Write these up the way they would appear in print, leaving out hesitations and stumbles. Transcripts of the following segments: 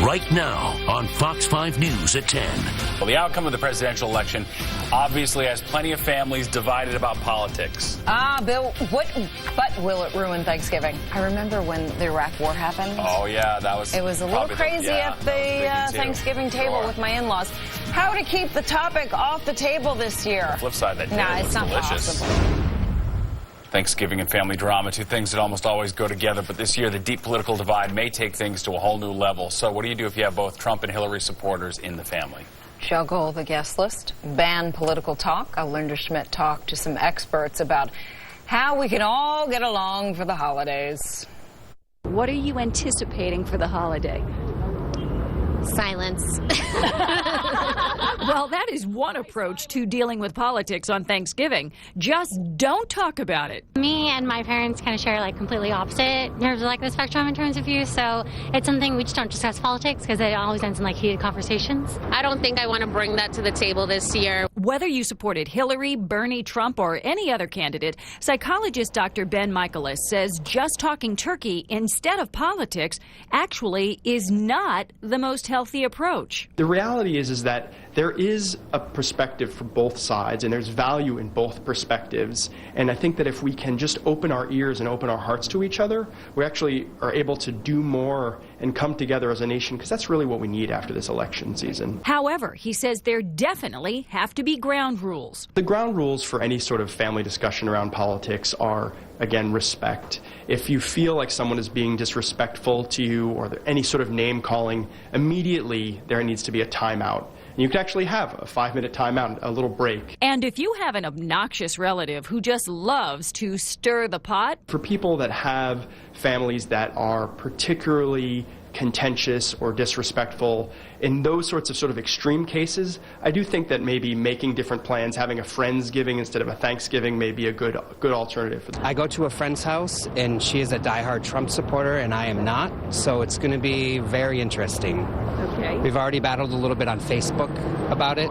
right now on Fox 5 News at 10. Well, the outcome of the presidential election obviously has plenty of families divided about politics. Bill, but will it ruin Thanksgiving? I remember when the Iraq War happened. Oh, yeah, It was a little crazy at the Thanksgiving table with my in-laws. How to keep the topic off the table this year? The flip side, that dinner it's was not delicious. possible. Thanksgiving and family drama, two things that almost always go together, but this year the deep political divide may take things to a whole new level. So what do you do if you have both Trump and Hillary supporters in the family? Juggle the guest list, ban political talk. Linda Schmidt talked to some experts about how we can all get along for the holidays. What are you anticipating for the holiday? Silence. Well, that is one approach to dealing with politics on Thanksgiving. Just don't talk about it. Me and my parents kind of share like completely opposite terms of like the spectrum in terms of views, so it's something we just don't discuss politics because it always ends in like heated conversations. I don't think I want to bring that to the table this year. Whether you supported Hillary, Bernie, Trump, or any other candidate, psychologist Dr. Ben Michaelis says just talking turkey instead of politics actually is not the most healthy approach. The reality is that there is a perspective for both sides, and there's value in both perspectives. And I think that if we can just open our ears and open our hearts to each other, we actually are able to do more and come together as a nation, because that's really what we need after this election season. However, he says there definitely have to be ground rules. The ground rules for any sort of family discussion around politics are, again, respect. If you feel like someone is being disrespectful to you or any sort of name calling, immediately there needs to be a timeout. And you can actually have a 5-minute timeout, a little break. And if you have an obnoxious relative who just loves to stir the pot. For people that have families that are particularly contentious or disrespectful, in those sorts of sort of extreme cases, I do think that maybe making different plans, having a Friendsgiving instead of a Thanksgiving may be a good alternative. I go to a friend's house, and she is a diehard Trump supporter, and I am not, so it's going to be very interesting. Okay. We've already battled a little bit on Facebook about it,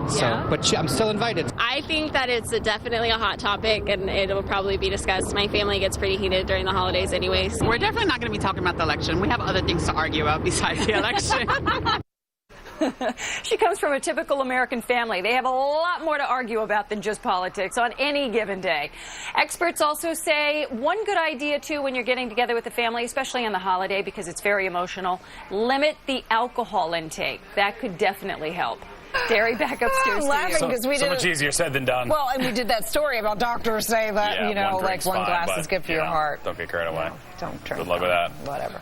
but I'm still invited. I think that it's definitely a hot topic, and it will probably be discussed. My family gets pretty heated during the holidays anyways. We're definitely not going to be talking about the election. We have other things to argue about besides the election. She comes from a typical American family. They have a lot more to argue about than just politics on any given day. Experts also say one good idea, too, when you're getting together with the family, especially on the holiday because it's very emotional, limit the alcohol intake. That could definitely help. Derry, back upstairs. I'm laughing because we so did much easier said than done. Well, and we did that story about doctors say that, Yeah, you know, one like one fine, glass is good for your heart. Don't get carried away. Don't drink. Good luck with that. Whatever.